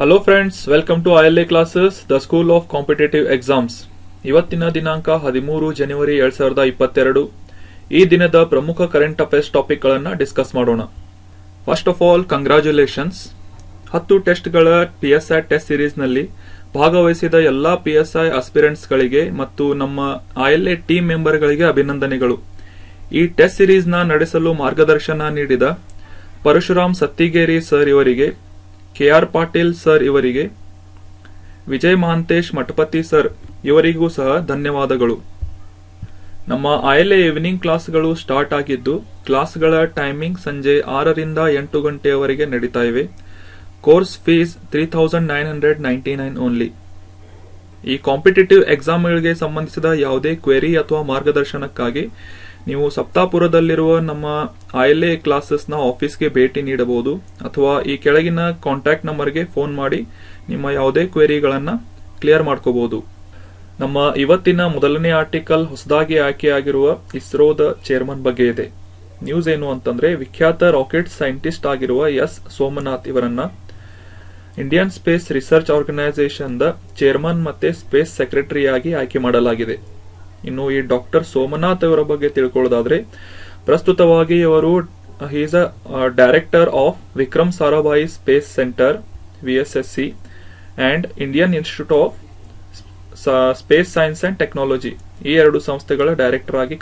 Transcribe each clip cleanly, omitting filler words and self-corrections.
Hello friends, welcome to ILA classes, the school of competitive exams. ಇವತ್ತಿನ ದಿನಾಂಕ 13 ಜನವರಿ 2022. ಈ ದಿನದ ಪ್ರಮುಖ ಕರೆಂಟ್ ಅಫೇರ್ಸ್ ಟಾಪಿಕ್ ಗಳನ್ನು ಡಿಸ್ಕಸ್ ಮಾಡೋಣ. First of all, congratulations. 10 ಟೆಸ್ಟ್ಗಳ PSI ಟೆಸ್ಟ್ ಸೀರೀಸ್ ನಲ್ಲಿ ಭಾಗವಹಿಸಿದ ಎಲ್ಲಾ PSI ಆಸ್ಪಿರೆಂಟ್ಸ್ ಗಳಿಗೆ ಮತ್ತು ನಮ್ಮ ILA ಟೀಮ್ ಮೆಂಬರ್ ಗಳಿಗೆ ಅಭಿನಂದನೆಗಳು. ಈ ಟೆಸ್ಟ್ ಸೀರೀಸ್ ನ ನಡೆಸಲು ಮಾರ್ಗದರ್ಶನ ನೀಡಿದ ಪರಶುರಾಮ್ ಸತ್ತಿಗೇರಿ ಸರ್ ಇವರಿಗೆ, KR ಪಾಟೀಲ್ ಸರ್ ಇವರಿಗೆ, ವಿಜಯ್ ಮಹಾಂತೇಶ್ ಮಠಪತಿ ಸರ್ ಇವರಿಗೂ ಸಹ ಧನ್ಯವಾದಗಳು. ನಮ್ಮ ILA ಈವ್ನಿಂಗ್ ಕ್ಲಾಸ್ಗಳು ಸ್ಟಾರ್ಟ್ ಆಗಿದ್ದು, ಕ್ಲಾಸ್ಗಳ ಟೈಮಿಂಗ್ ಸಂಜೆ 6 ರಿಂದ 8 ಗಂಟೆಯವರೆಗೆ ನಡೀತಾ ಇವೆ. Course fees 3999 only. ಈ ಕಾಂಪಿಟೇಟಿವ್ ಎಕ್ಸಾಮ್ಗಳಿಗೆ ಸಂಬಂಧಿಸಿದ ಯಾವುದೇ ಕ್ವೆರಿ ಅಥವಾ ಮಾರ್ಗದರ್ಶನಕ್ಕಾಗಿ ನೀವು ಸಪ್ತಾಪುರದಲ್ಲಿರುವ ನಮ್ಮ ILA ಕ್ಲಾಸಸ್ನ ಆಫೀಸ್ಗೆ ಭೇಟಿ ನೀಡಬಹುದು ಅಥವಾ ಈ ಕೆಳಗಿನ ಕಾಂಟ್ಯಾಕ್ಟ್ ನಂಬರ್ಗೆ ಫೋನ್ ಮಾಡಿ ನಿಮ್ಮ ಯಾವುದೇ ಕ್ವೆರಿಗಳನ್ನು ಕ್ಲಿಯರ್ ಮಾಡ್ಕೋಬಹುದು. ನಮ್ಮ ಇವತ್ತಿನ ಮೊದಲನೇ ಆರ್ಟಿಕಲ್ ಹೊಸದಾಗಿ ಆಯ್ಕೆಯಾಗಿರುವ ಇಸ್ರೋದ ಚೇರ್ಮನ್ ಬಗ್ಗೆ ಇದೆ. ನ್ಯೂಸ್ ಏನು ಅಂತಂದ್ರೆ, ವಿಖ್ಯಾತ ರಾಕೆಟ್ ಸೈಂಟಿಸ್ಟ್ ಆಗಿರುವ ಎಸ್ ಸೋಮನಾಥ್ ಇವರನ್ನ Indian space research organisation the chairman ಮತ್ತೆ ಸ್ಪೇಸ್ ಸೆಕ್ರೆಟರಿಯಾಗಿ ಆಯ್ಕೆ ಮಾಡಲಾಗಿದೆ. ಇನ್ನು ಈ ಡಾಕ್ಟರ್ ಸೋಮನಾಥ್ ಅವರ ಬಗ್ಗೆ ತಿಳ್ಕೊಳ್ಳೋದಾದ್ರೆ, ಪ್ರಸ್ತುತವಾಗಿ ಇವರು is a director of Vikram Sarabhai space centre VSSC and Indian institute of space science and technology, ಈ ಎರಡು ಸಂಸ್ಥೆಗಳ ಡೈರೆಕ್ಟರ್ ಆಗಿ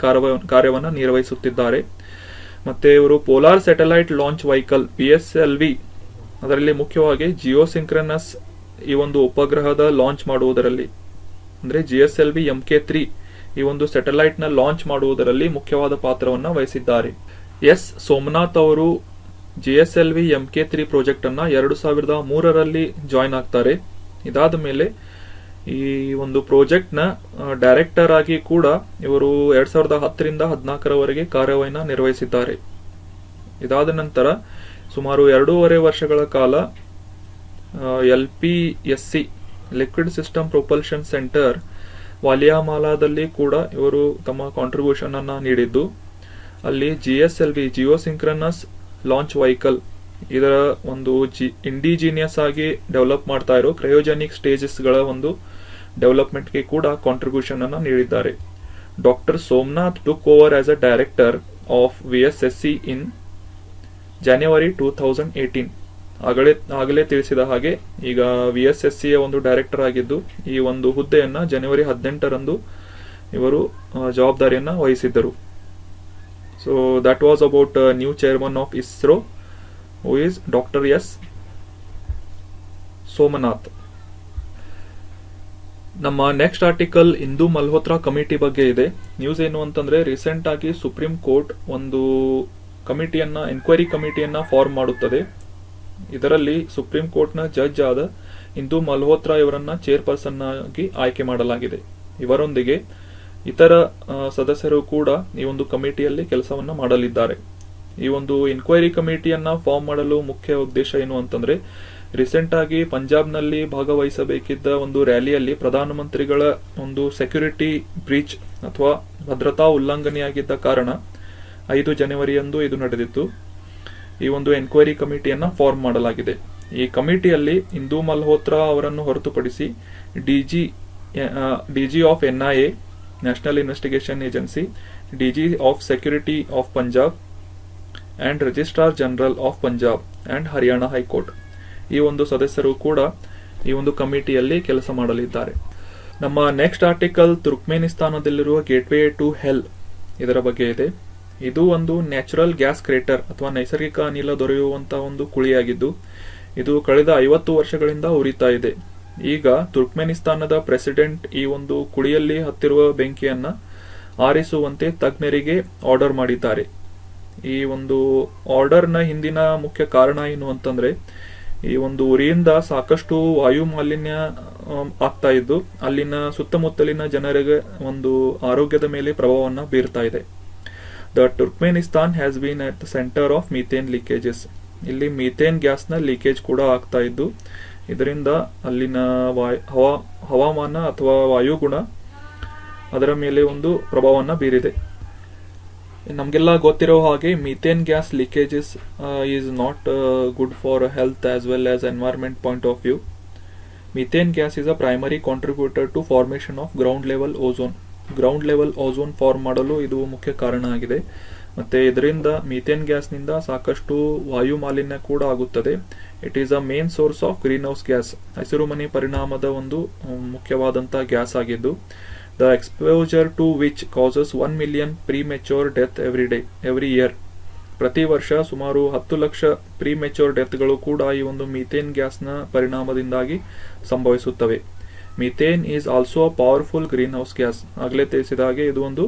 ಕಾರ್ಯವನ್ನು ನಿರ್ವಹಿಸುತ್ತಿದ್ದಾರೆ. ಮತ್ತೆ ಇವರು polar satellite launch vehicle PSLV, ಅದರಲ್ಲಿ ಮುಖ್ಯವಾಗಿ ಜಿಯೋಸಿಂಕ್ರನಸ್ ಈ ಒಂದು ಉಪಗ್ರಹದ ಲಾಂಚ್ ಮಾಡುವುದರಲ್ಲಿ, ಅಂದ್ರೆ GSLV MK3 ಈ ಒಂದು ಸ್ಯಾಟಲೈಟ್ ನ ಲಾಂಚ್ ಮಾಡುವುದರಲ್ಲಿ ಮುಖ್ಯವಾದ ಪಾತ್ರವನ್ನು ವಹಿಸಿದ್ದಾರೆ. ಎಸ್ ಸೋಮನಾಥ್ ಅವರು GSLV MK3 ಪ್ರಾಜೆಕ್ಟ್ ಅನ್ನ 2003ರಲ್ಲಿ ಜಾಯಿನ್ ಆಗ್ತಾರೆ. ಇದಾದ ಮೇಲೆ ಈ ಒಂದು ಪ್ರಾಜೆಕ್ಟ್ ನ ಡೈರೆಕ್ಟರ್ ಆಗಿ ಕೂಡ ಇವರು 2010 ರಿಂದ 2014ರವರೆಗೆ ಕಾರ್ಯವನ್ನು ನಿರ್ವಹಿಸಿದ್ದಾರೆ. ಇದಾದ ನಂತರ ಸುಮಾರು 2.5 ವರ್ಷಗಳ ಕಾಲ LPSC liquid system propulsion centre ವಾಲಿಯಾಮಾಲಾದಲ್ಲಿ ಕೂಡ ಇವರು ತಮ್ಮ ಕಾಂಟ್ರಿಬ್ಯೂಷನ್ ಅನ್ನ ನೀಡಿದ್ದು, ಅಲ್ಲಿ GSLV ಜಿಯೋಸಿಂಕ್ರನಸ್ ಲಾಂಚ್ ವೆಹಿಕಲ್ ಇದರ ಒಂದು ಇಂಡಿಜಿನಿಯಸ್ ಆಗಿ ಡೆವಲಪ್ ಮಾಡ್ತಾ ಇರೋ ಕ್ರಯೋಜೆನಿಕ್ ಸ್ಟೇಜಸ್ ಗಳ ಒಂದು ಡೆವಲಪ್ಮೆಂಟ್ ಗೆ ಕೂಡ ಕಾಂಟ್ರಿಬ್ಯೂಷನ್ ಅನ್ನ ನೀಡಿದ್ದಾರೆ. Doctor Somnath took over as a director of VSSC ಇನ್ ಜನವರಿ 2018. ಆಗಲೇ ತಿಳಿಸಿದ ಹಾಗೆ ಈಗ VSSC ಯ ಒಂದು ಡೈರೆಕ್ಟರ್ ಆಗಿದ್ದು, ಈ ಒಂದು ಹುದ್ದೆಯನ್ನ ಜನವರಿ 18ರಂದು ಇವರು ಜವಾಬ್ದಾರಿಯನ್ನ ವಹಿಸಿದ್ದರು. So that was about new chairman of ISRO, who is doctor S Somanath. ನಮ್ಮ next article Indu Malhotra committee ಬಗ್ಗೆ ಇದೆ. ನ್ಯೂಸ್ ಏನು ಅಂತಂದ್ರೆ, ರೀಸೆಂಟ್ ಆಗಿ ಸುಪ್ರೀಂ ಕೋರ್ಟ್ ಒಂದು ಎನ್ಕ್ವೈರಿ ಕಮಿಟಿಯನ್ನ ಫಾರ್ಮ್ ಮಾಡುತ್ತದೆ. ಇದರಲ್ಲಿ ಸುಪ್ರೀಂ ಕೋರ್ಟ್ ನ ಜಡ್ಜ್ ಆದ ಇಂದು ಮಲ್ಹೋತ್ರಾ ಇವರನ್ನ ಚೇರ್ಪರ್ಸನ್ ಆಗಿ ಆಯ್ಕೆ ಮಾಡಲಾಗಿದೆ. ಇವರೊಂದಿಗೆ ಇತರ ಸದಸ್ಯರು ಕೂಡ ಈ ಒಂದು ಕಮಿಟಿಯಲ್ಲಿ ಕೆಲಸವನ್ನ ಮಾಡಲಿದ್ದಾರೆ. ಈ ಒಂದು ಎನ್ಕ್ವೈರಿ ಕಮಿಟಿಯನ್ನ ಫಾರ್ಮ್ ಮಾಡಲು ಮುಖ್ಯ ಉದ್ದೇಶ ಏನು ಅಂತಂದ್ರೆ, ರೀಸೆಂಟ್ ಆಗಿ ಪಂಜಾಬ್ ನಲ್ಲಿ ಭಾಗವಹಿಸಬೇಕಿದ್ದ ಒಂದು ರ್ಯಾಲಿಯಲ್ಲಿ ಪ್ರಧಾನಮಂತ್ರಿಗಳ ಒಂದು ಸೆಕ್ಯೂರಿಟಿ ಬ್ರೀಚ್ ಅಥವಾ ಭದ್ರತಾ ಉಲ್ಲಂಘನೆಯಾಗಿದ್ದ ಕಾರಣ 5 ಜನವರಿಯಂದು ಇದು ನಡೆದಿತ್ತು. ಈ ಒಂದು ಎನ್ಕ್ವೈರಿ ಕಮಿಟಿಯನ್ನ ಫಾರ್ಮ್ ಮಾಡಲಾಗಿದೆ. ಈ ಕಮಿಟಿಯಲ್ಲಿ ಇಂದು ಮಲ್ಹೋತ್ರಾ ಅವರನ್ನು ಹೊರತುಪಡಿಸಿ DG of NIA national investigation agency, DG of security of Punjab and registrar general of Punjab and Haryana high court, ಈ ಒಂದು ಸದಸ್ಯರು ಕೂಡ ಈ ಒಂದು ಕಮಿಟಿಯಲ್ಲಿ ಕೆಲಸ ಮಾಡಲಿದ್ದಾರೆ. ನಮ್ಮ ನೆಕ್ಸ್ಟ್ ಆರ್ಟಿಕಲ್ ತುರ್ಕ್ಮೇನಿಸ್ತಾನದಲ್ಲಿರುವ ಗೇಟ್ವೇ ಟು ಹೆಲ್ ಇದರ ಬಗ್ಗೆ ಇದೆ. ಇದು ಒಂದು ನ್ಯಾಚುರಲ್ ಗ್ಯಾಸ್ ಕ್ರೇಟರ್ ಅಥವಾ ನೈಸರ್ಗಿಕ ಅನಿಲ ದೊರೆಯುವಂತಹ ಒಂದು ಕುಳಿಯಾಗಿದ್ದು, ಇದು ಕಳೆದ 50 ವರ್ಷಗಳಿಂದ ಉರಿತಾ ಇದೆ. ಈಗ ತುರ್ಕ್ಮೇನಿಸ್ತಾನದ ಪ್ರೆಸಿಡೆಂಟ್ ಈ ಒಂದು ಕುಳಿಯಲ್ಲಿ ಹತ್ತಿರುವ ಬೆಂಕಿಯನ್ನ ಆರಿಸುವಂತೆ ತಜ್ಞರಿಗೆ ಆರ್ಡರ್ ಮಾಡಿದ್ದಾರೆ. ಈ ಒಂದು ಆರ್ಡರ್ ನ ಹಿಂದಿನ ಮುಖ್ಯ ಕಾರಣ ಏನು ಅಂತಂದ್ರೆ, ಈ ಒಂದು ಉರಿಯಿಂದ ಸಾಕಷ್ಟು ವಾಯು ಮಾಲಿನ್ಯ ಆಗ್ತಾ ಇದ್ದು, ಅಲ್ಲಿನ ಸುತ್ತಮುತ್ತಲಿನ ಜನರಿಗೆ ಒಂದು ಆರೋಗ್ಯದ ಮೇಲೆ ಪ್ರಭಾವವನ್ನು ಬೀರ್ತಾ ಇದೆ. The Turkmenistan has been at the center of methane leakages. ಇಲ್ಲಿ ಮೀಥೇನ್ ಗ್ಯಾಸ್ ನ ಲೀಕೇಜ್ ಕೂಡ ಆಗ್ತಾ ಇದ್ದು, ಇದರಿಂದ ಅಲ್ಲಿನ ಹವಾಮಾನ ಅಥವಾ ವಾಯುಗುಣ ಅದರ ಮೇಲೆ ಒಂದು ಪ್ರಭಾವವನ್ನು ಬೀರಿದೆ. ನಮಗೆಲ್ಲ ಗೊತ್ತಿರೋ ಹಾಗೆ methane gas leakages is not good for health as well as environment point of view. Methane gas is a primary contributor to formation of ground level ozone. Ground level ozone form ಮಾಡಲು ಇದು ಮುಖ್ಯ ಕಾರಣ ಆಗಿದೆ. ಮತ್ತೆ ಇದರಿಂದ methane ಗ್ಯಾಸ್ನಿಂದ ಸಾಕಷ್ಟು ವಾಯು ಮಾಲಿನ್ಯ ಕೂಡ ಆಗುತ್ತದೆ. It is a main source of green house gas. ಹಸಿರುಮನೆ ಪರಿಣಾಮದ ಒಂದು ಮುಖ್ಯವಾದಂತಹ ಗ್ಯಾಸ್ ಆಗಿದ್ದು, the exposure to which causes 1 million premature death every year. ಪ್ರತಿ ವರ್ಷ ಸುಮಾರು 10 ಲಕ್ಷ ಪ್ರೀಮೆಚ್ಯೂರ್ ಡೆತ್ಗಳು ಕೂಡ ಈ ಒಂದು ಮೀಥೇನ್ ಗ್ಯಾಸ್ನ ಪರಿಣಾಮದಿಂದಾಗಿ ಸಂಭವಿಸುತ್ತವೆ. Methane is also a powerful green house gas. ಆಗಲೇ ತಿಳಿಸಿದ ಹಾಗೆ ಇದು ಒಂದು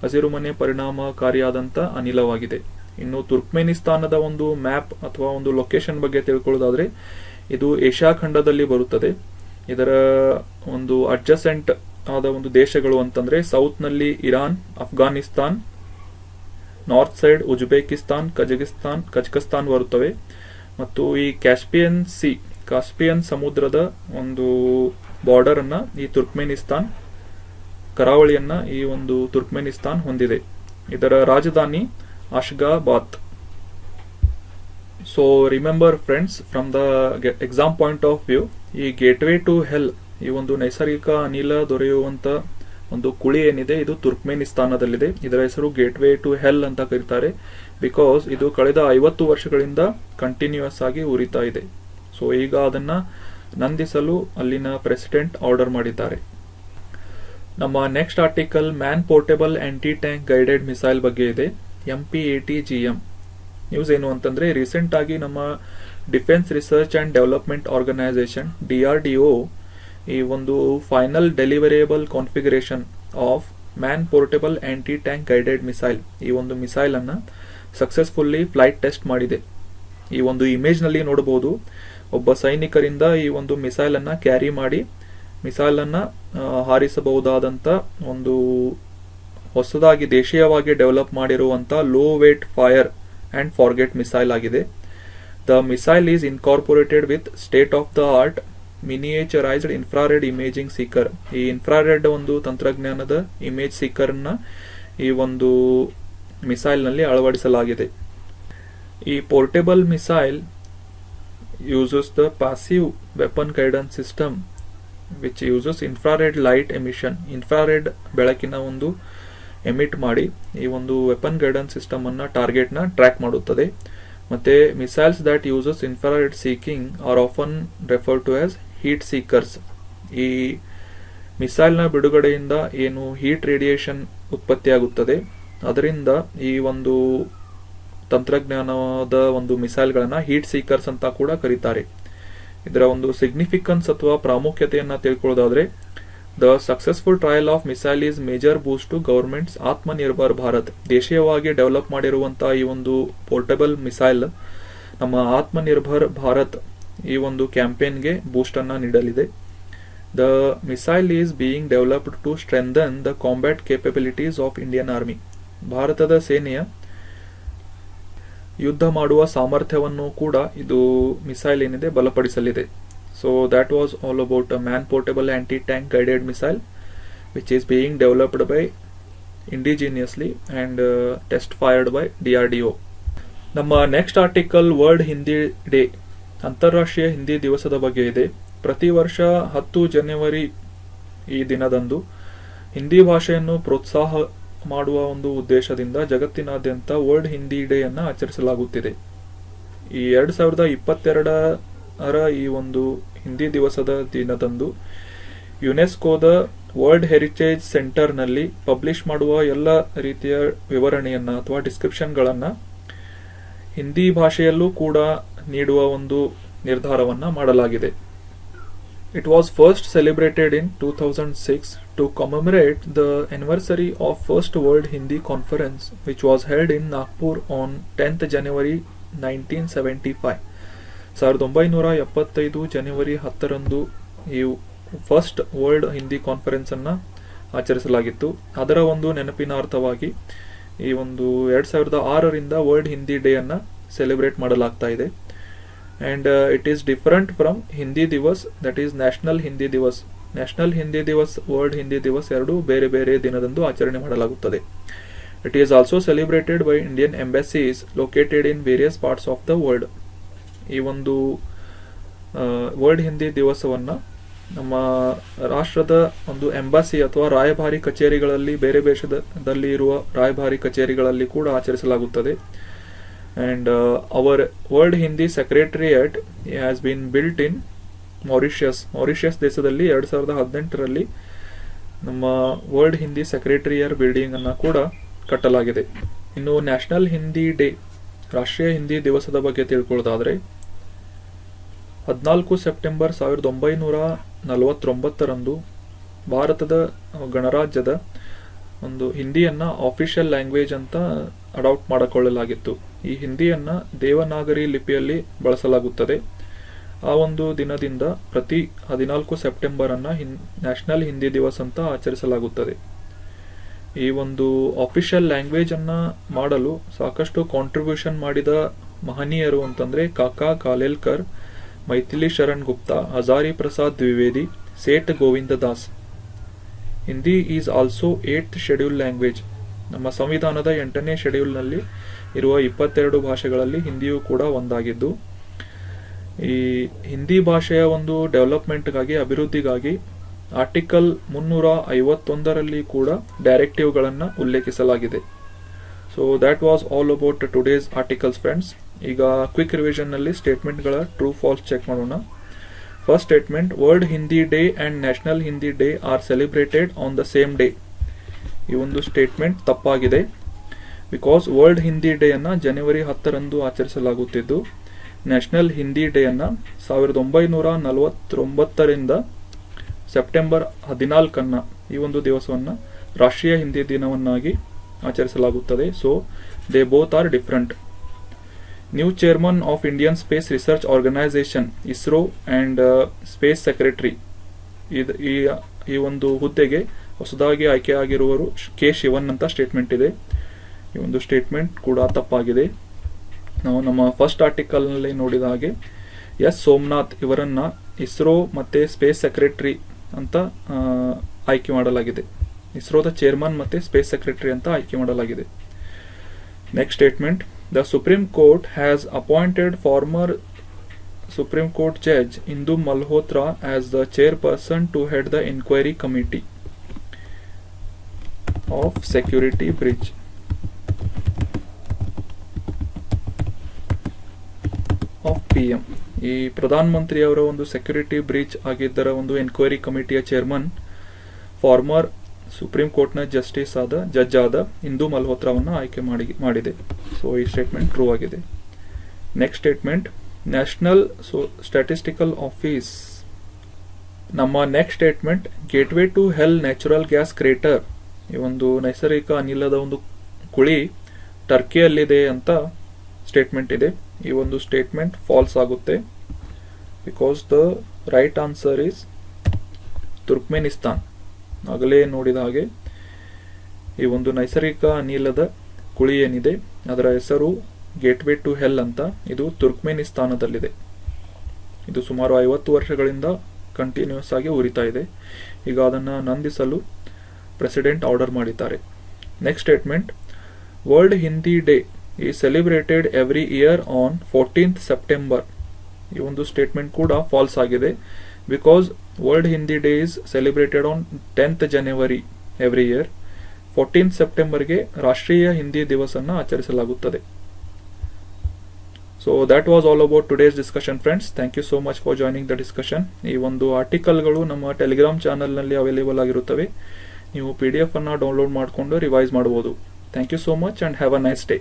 ಹಸಿರುಮನೆ ಪರಿಣಾಮಕಾರಿಯಾದಂಥ ಅನಿಲವಾಗಿದೆ. ಇನ್ನು ತುರ್ಕ್ಮೆನಿಸ್ತಾನದ ಒಂದು ಮ್ಯಾಪ್ ಅಥವಾ ಒಂದು ಲೊಕೇಶನ್ ಬಗ್ಗೆ ತಿಳ್ಕೊಳ್ಳೋದಾದ್ರೆ, ಇದು ಏಷ್ಯಾ ಖಂಡದಲ್ಲಿ ಬರುತ್ತದೆ. ಇದರ ಒಂದು ಅಡ್ಜಸೆಂಟ್ ಆದ ಒಂದು ದೇಶಗಳು ಅಂತಂದ್ರೆ ಸೌತ್ ನಲ್ಲಿ Iran, Afghanistan, north side Uzbekistan, Kazakhstan ಬರುತ್ತವೆ. ಮತ್ತು ಈ ಕಾಸ್ಪಿಯನ್ ಸಮುದ್ರದ ಒಂದು ಬಾರ್ಡರ್ ಅನ್ನ ಈ ತುರ್ಕ್ಮೆನಿಸ್ತಾನ್, ಕರಾವಳಿಯನ್ನ ಈ ಒಂದು ತುರ್ಕ್ಮೆನಿಸ್ತಾನ್ ಹೊಂದಿದೆ. ಇದರ ರಾಜಧಾನಿ Ashgabat. So remember friends, from the exam point of view, ಈ ಗೇಟ್ವೇ ಟು ಹೆಲ್, ಈ ಒಂದು ನೈಸರ್ಗಿಕ ಅನಿಲ ದೊರೆಯುವಂತ ಒಂದು ಕುಳಿ ಏನಿದೆ ಇದು ತುರ್ಕ್ಮೆನಿಸ್ತಾನದಲ್ಲಿದೆ. ಇದರ ಹೆಸರು ಗೇಟ್ವೇ ಟು ಹೆಲ್ ಅಂತ ಕರೀತಾರೆ. ಬಿಕಾಸ್ ಇದು ಕಳೆದ 50 ವರ್ಷಗಳಿಂದ ಕಂಟಿನ್ಯೂಸ್ ಆಗಿ ಉರಿತಾ ಇದೆ. ಸೊ ಈಗ ಅದನ್ನ ನಂದಿಸಲು ಅಲ್ಲಿನ ಪ್ರೆಸಿಡೆಂಟ್ ಆರ್ಡರ್ ಮಾಡಿದ್ದಾರೆ. ನಮ್ಮ next article man portable anti tank guided missile ಬಗ್ಗೆ ಇದೆ. MPATGM ನ್ಯೂಸ್ ಏನು ಅಂತಂದ್ರೆ, ರೀಸೆಂಟ್ ಆಗಿ ನಮ್ಮ defence research and development organisation DRDO ಈ ಒಂದು final deliverable configuration of man portable anti tank guided missile, ಈ ಒಂದು ಮಿಸೈಲ್ ಅನ್ನ ಸಕ್ಸಸ್ಫುಲ್ಲಿ ಫ್ಲೈಟ್ ಟೆಸ್ಟ್ ಮಾಡಿದೆ. ಈ ಒಂದು ಇಮೇಜ್ ನಲ್ಲಿ ನೋಡಬಹುದು, ಒಬ್ಬ ಸೈನಿಕರಿಂದ ಈ ಒಂದು ಮಿಸೈಲ್ ಅನ್ನ ಕ್ಯಾರಿ ಮಾಡಿ ಮಿಸೈಲ್ ಅನ್ನ ಹಾರಿಸಬಹುದಾದಂತ ಒಂದು ಹೊಸದಾಗಿ ದೇಶೀಯವಾಗಿ ಡೆವಲಪ್ ಮಾಡಿರುವಂತ low weight fire and forget missile ಆಗಿದೆ. The missile is incorporated with state of the art miniaturised infrared imaging seeker. ಈ ಇನ್ಫ್ರಾರೆಡ್ ಒಂದು ತಂತ್ರಜ್ಞಾನದ ಇಮೇಜ್ ಸೀಕರ್ ನ ಈ ಒಂದು ಮಿಸೈಲ್ ನಲ್ಲಿ ಅಳವಡಿಸಲಾಗಿದೆ. ಈ portable missile uses the passive weapon guidance system which uses infrared light emission. Infrared ಬೆಳಕಿನ ಒಂದು ಎಮಿಟ್ ಮಾಡಿ ಈ ಒಂದು ವೆಪನ್ ಗೈಡೆನ್ಸ್ ಸಿಸ್ಟಮ್ ಅನ್ನ ಟಾರ್ಗೆಟ್ ನ ಟ್ರ್ಯಾಕ್ ಮಾಡುತ್ತದೆ. ಮತ್ತೆ missiles that uses infrared seeking are often refer to as heat seekers. ಈ ಮಿಸೈಲ್ ನ ಬಿಡುಗಡೆಯಿಂದ ಏನು ಹೀಟ್ ರೇಡಿಯೇಷನ್ ಉತ್ಪತ್ತಿಯಾಗುತ್ತದೆ, ಅದರಿಂದ ಈ ಒಂದು ತಂತ್ರಜ್ಞಾನದ ಒಂದು ಮಿಸೈಲ್ಗಳನ್ನ ಹೀಟ್ ಸೀಕರ್ಸ್ ಅಂತ ಕೂಡ ಕರೀತಾರೆ. ಇದರ ಒಂದು ಸಿಗ್ನಿಫಿಕೆನ್ಸ್ ಅಥವಾ ಪ್ರಾಮುಖ್ಯತೆಯನ್ನ ತಿಳ್ಕೊಳ್ಳೋದಾದ್ರೆ, the successful trial of missile is major boost to government's Atmanirbhar Bharat. ದೇಶೀಯವಾಗಿ ಡೆವಲಪ್ ಮಾಡಿರುವಂತಹ ಈ ಒಂದು ಪೋರ್ಟೇಬಲ್ ಮಿಸೈಲ್ ನಮ್ಮ ಆತ್ಮನಿರ್ಭರ್ ಭಾರತ್ ಈ ಒಂದು ಕ್ಯಾಂಪೇನ್ಗೆ ಬೂಸ್ಟ್ ಅನ್ನ ನೀಡಲಿದೆ. The missile is being developed to strengthen the combat capabilities of Indian army. ಭಾರತದ ಸೇನೆಯ ಯುದ್ಧ ಮಾಡುವ ಸಾಮರ್ಥ್ಯವನ್ನು ಕೂಡ ಇದು ಮಿಸೈಲ್ ಏನಿದೆ ಬಲಪಡಿಸಲಿದೆ. So that was all about a man portable anti-tank guided missile which is being developed by indigenously and test fired by DRDO. ನಮ್ಮ next article world Hindi day, ಅಂತಾರಾಷ್ಟ್ರೀಯ ಹಿಂದಿ ದಿವಸದ ಬಗ್ಗೆ ಇದೆ. ಪ್ರತಿ ವರ್ಷ 10 ಜನವರಿ ಈ ದಿನದಂದು ಹಿಂದಿ ಭಾಷೆಯನ್ನು ಪ್ರೋತ್ಸಾಹ ಮಾಡುವ ಒಂದು ಉದ್ದೇಶದಿಂದ ಜಗತ್ತಿನಾದ್ಯಂತ ವರ್ಲ್ಡ್ ಹಿಂದಿ ಡೇ ಅನ್ನ ಆಚರಿಸಲಾಗುತ್ತಿದೆ. ಈ 2022 ಈ ಒಂದು ಹಿಂದಿ ದಿವಸದ ದಿನದಂದು ಯುನೆಸ್ಕೋದ ವರ್ಲ್ಡ್ ಹೆರಿಟೇಜ್ ಸೆಂಟರ್ ನಲ್ಲಿ ಪಬ್ಲಿಷ್ ಮಾಡುವ ಎಲ್ಲ ರೀತಿಯ ವಿವರಣೆಯನ್ನ ಅಥವಾ ಡಿಸ್ಕ್ರಿಪ್ಷನ್ಗಳನ್ನ ಹಿಂದಿ ಭಾಷೆಯಲ್ಲೂ ಕೂಡ ನೀಡುವ ಒಂದು ನಿರ್ಧಾರವನ್ನ ಮಾಡಲಾಗಿದೆ. It was first celebrated in 2006 to commemorate the anniversary of First World Hindi Conference, which was held in Nagpur on 10th January 1975. 1975 ಜನವರಿ 10ರಂದು ಈ ಫಸ್ಟ್ ವರ್ಲ್ಡ್ ಹಿಂದಿ ಕಾನ್ಫರೆನ್ಸ್ ಅನ್ನ ಆಚರಿಸಲಾಗಿತ್ತು. ಅದರ ಒಂದು ನೆನಪಿನಾರ್ಥವಾಗಿ ಈ ಒಂದು 2006ರಿಂದ ವರ್ಲ್ಡ್ ಹಿಂದಿ ಡೇ ಅನ್ನ ಸೆಲೆಬ್ರೇಟ್ ಮಾಡಲಾಗ್ತಾ ಇದೆ. And it is different from Hindi Divas, that is National Hindi Divas. National Hindi Divas, World Hindi Divas ಎರಡು ಬೇರೆ ಬೇರೆ ದಿನದಂದು ಆಚರಣೆ ಮಾಡಲಾಗುತ್ತದೆ. It is also celebrated by Indian embassies located in various parts of the world. ಈ ಒಂದು world Hindi ದಿವಸವನ್ನು ನಮ್ಮ ರಾಷ್ಟ್ರದ ಒಂದು ಎಂಬಾಸಿ ಅಥವಾ ರಾಯಭಾರಿ ಕಚೇರಿಗಳಲ್ಲಿ, ಬೇರೆ ದೇಶದಲ್ಲಿ ಇರುವ ರಾಯಭಾರಿ ಕಚೇರಿಗಳಲ್ಲಿ ಕೂಡ ಆಚರಿಸಲಾಗುತ್ತದೆ. And our world Hindi secretariat has been built in Mauritius ದೇಶದಲ್ಲಿ 2018ರಲ್ಲಿ ನಮ್ಮ ವರ್ಲ್ಡ್ ಹಿಂದಿ ಸೆಕ್ರೆಟರಿಯರ್ ಬಿಲ್ಡಿಂಗ್ ಅನ್ನು ಕೂಡ ಕಟ್ಟಲಾಗಿದೆ. ಇನ್ನು ನ್ಯಾಷನಲ್ ಹಿಂದಿ ಡೇ, ರಾಷ್ಟ್ರೀಯ ಹಿಂದಿ ದಿವಸದ ಬಗ್ಗೆ ತಿಳ್ಕೊಳ್ಳೋದಾದ್ರೆ 14 ಸೆಪ್ಟೆಂಬರ್ 1949ರಂದು ಭಾರತದ ಗಣರಾಜ್ಯದ ಒಂದು ಹಿಂದಿಯನ್ನ ಆಫಿಷಿಯಲ್ ಲ್ಯಾಂಗ್ವೇಜ್ ಅಂತ ಅಡಾಪ್ಟ್ ಮಾಡಿಕೊಳ್ಳಲಾಗಿತ್ತು. ಈ ಹಿಂದಿಯನ್ನ ದೇವನಾಗರಿ ಲಿಪಿಯಲ್ಲಿ ಬಳಸಲಾಗುತ್ತದೆ. ಆ ಒಂದು ದಿನದಿಂದ ಪ್ರತಿ 14 ಸೆಪ್ಟೆಂಬರ್ ಅನ್ನ ನ್ಯಾಷನಲ್ ಹಿಂದಿ ದಿವಸ್ ಅಂತ ಆಚರಿಸಲಾಗುತ್ತದೆ. ಈ ಒಂದು ಆಫಿಷಿಯಲ್ ಲ್ಯಾಂಗ್ವೇಜ್ ಅನ್ನ ಮಾಡಲು ಸಾಕಷ್ಟು ಕಾಂಟ್ರಿಬ್ಯೂಷನ್ ಮಾಡಿದ ಮಹನೀಯರು ಅಂತಂದ್ರೆ Kaka Kalelkar, Maithili Sharan Gupta, Hazari Prasad Dwivedi, Seth Govind Das. Hindi is also 8th schedule language. ನಮ್ಮ ಸಂವಿಧಾನದ 8ನೇ ಶೆಡ್ಯೂಲ್ನಲ್ಲಿ ಇರುವ 22 ಭಾಷೆಗಳಲ್ಲಿ ಹಿಂದಿಯೂ ಕೂಡ ಒಂದಾಗಿದ್ದು, ಈ ಹಿಂದಿ ಭಾಷೆಯ ಒಂದು ಡೆವಲಪ್ಮೆಂಟ್ಗಾಗಿ, ಅಭಿವೃದ್ಧಿಗಾಗಿ ಆರ್ಟಿಕಲ್ 351ರಲ್ಲಿ ಕೂಡ ಡೈರೆಕ್ಟಿವ್ಗಳನ್ನು ಉಲ್ಲೇಖಿಸಲಾಗಿದೆ. So that was all about today's articles friends. ಈಗ ಕ್ವಿಕ್ ರಿವಿಷನ್ ನಲ್ಲಿ ಸ್ಟೇಟ್ಮೆಂಟ್ಗಳ ಟ್ರೂ ಫಾಲ್ಸ್ ಚೆಕ್ ಮಾಡೋಣ. First statement, world Hindi day and national Hindi day are celebrated on the same day. ಈ ಒಂದು ಸ್ಟೇಟ್ಮೆಂಟ್ ತಪ್ಪಾಗಿದೆ. ಬಿಕಾಸ್ ವರ್ಲ್ಡ್ ಹಿಂದಿ ಡೇ ಅನ್ನ ಜನವರಿ 10ರಂದು ಆಚರಿಸಲಾಗುತ್ತಿದ್ದು, ನ್ಯಾಷನಲ್ ಹಿಂದಿ ಡೇ ಅನ್ನ 1949ರಿಂದ ಸೆಪ್ಟೆಂಬರ್ 14 ಈ ಒಂದು ದಿವಸವನ್ನ ರಾಷ್ಟ್ರೀಯ ಹಿಂದಿ ದಿನವನ್ನಾಗಿ ಆಚರಿಸಲಾಗುತ್ತದೆ. So they both are different. New chairman of Indian space research organisation ISRO and space secretary, ಈ ಒಂದು ಹುದ್ದೆಗೆ ಹೊಸದಾಗಿ ಆಯ್ಕೆಯಾಗಿರುವರು ಕೆ ಶಿವನ್ ಅಂತ ಸ್ಟೇಟ್ಮೆಂಟ್ ಇದೆ. ಈ ಒಂದು ಸ್ಟೇಟ್ಮೆಂಟ್ ಕೂಡ ತಪ್ಪಾಗಿದೆ. ನಾವು ನಮ್ಮ ಫಸ್ಟ್ ಆರ್ಟಿಕಲ್ ನಲ್ಲಿ ನೋಡಿದ ಹಾಗೆ ಎಸ್ ಸೋಮನಾಥ್ ಇವರನ್ನ ಇಸ್ರೋ ಮತ್ತೆ ಸ್ಪೇಸ್ ಸೆಕ್ರೆಟರಿ ಅಂತ ಆಯ್ಕೆ ಮಾಡಲಾಗಿದೆ. ಇಸ್ರೋದ ಚೇರ್ಮನ್ ಮತ್ತೆ ಸ್ಪೇಸ್ ಸೆಕ್ರೆಟರಿ ಅಂತ ಆಯ್ಕೆ ಮಾಡಲಾಗಿದೆ. Next statement, the supreme court has appointed former supreme court judge Indu Malhotra as the chairperson to head the inquiry committee of security breach. Of PM. ಈ ಪ್ರಧಾನ ಮಂತ್ರಿ ಅವರ ಒಂದು ಸೆಕ್ಯೂರಿಟಿ ಬ್ರೀಚ್ ಆಗಿದ್ದರ ಒಂದು ಎನ್ಕ್ವೈರಿ ಕಮಿಟಿಯ ಚೇರ್ಮನ್ ಫಾರ್ಮರ್ ಸುಪ್ರೀಂ ಕೋರ್ಟ್ನ ಜಡ್ಜ್ ಆದ ಇಂದು ಮಲ್ಹೋತ್ರಾವನ್ನು ಆಯ್ಕೆ ಮಾಡಿದೆ. ಸೊ ಈ ಸ್ಟೇಟ್ಮೆಂಟ್ ಟ್ರೂ ಆಗಿದೆ. Next statement, national statistical office. ನಮ್ಮ next statement, gateway to hell natural gas crater, ಈ ಒಂದು ನೈಸರ್ಗಿಕ ಅನಿಲದ ಒಂದು ಕುಳಿ ಟರ್ಕಿಯಲ್ಲಿದೆ ಅಂತ ಸ್ಟೇಟ್ಮೆಂಟ್ ಇದೆ. ಈ ಒಂದು ಸ್ಟೇಟ್ಮೆಂಟ್ ಫಾಲ್ಸ್ ಆಗುತ್ತೆ. Because the right answer is Turkmenistan. ಆಗಲೇ ನೋಡಿದ ಹಾಗೆ ಈ ಒಂದು ನೈಸರ್ಗಿಕ ಅನಿಲದ ಕುಳಿ ಏನಿದೆ ಅದರ ಹೆಸರು ಗೇಟ್ವೇ ಟು ಹೆಲ್ ಅಂತ. ಇದು ತುರ್ಕ್ಮೆನಿಸ್ತಾನದಲ್ಲಿದೆ. ಇದು ಸುಮಾರು 50 ವರ್ಷಗಳಿಂದ ಕಂಟಿನ್ಯೂಸ್ ಆಗಿ ಉರಿತಾ ಇದೆ. ಈಗ ಅದನ್ನು ನಂದಿಸಲು ಪ್ರೆಸಿಡೆಂಟ್ ಆರ್ಡರ್ ಮಾಡಿದ್ದಾರೆ. Next statement, world Hindi day is celebrated every year on 14th September. ಈ ಒಂದು ಸ್ಟೇಟ್ಮೆಂಟ್ ಕೂಡ ಫಾಲ್ಸ್ ಆಗಿದೆ. Because world Hindi day is celebrated on 10th January every year. 14th ಸೆಪ್ಟೆಂಬರ್ಗೆ ರಾಷ್ಟ್ರೀಯ ಹಿಂದಿ ದಿವಸನ್ನು ಆಚರಿಸಲಾಗುತ್ತದೆ. So that was all about today's discussion friends. Thank you so much for joining the discussion. ಈ ಒಂದು ಆರ್ಟಿಕಲ್ಗಳು ನಮ್ಮ ಟೆಲಿಗ್ರಾಮ್ ಚಾನಲ್ನಲ್ಲಿ ಅವೈಲೇಬಲ್ ಆಗಿರುತ್ತವೆ. ನೀವು PDF ಅನ್ನು ಡೌನ್ಲೋಡ್ ಮಾಡಿಕೊಂಡು ರಿವೈಸ್ ಮಾಡಬಹುದು. Thank you so much and have a nice day.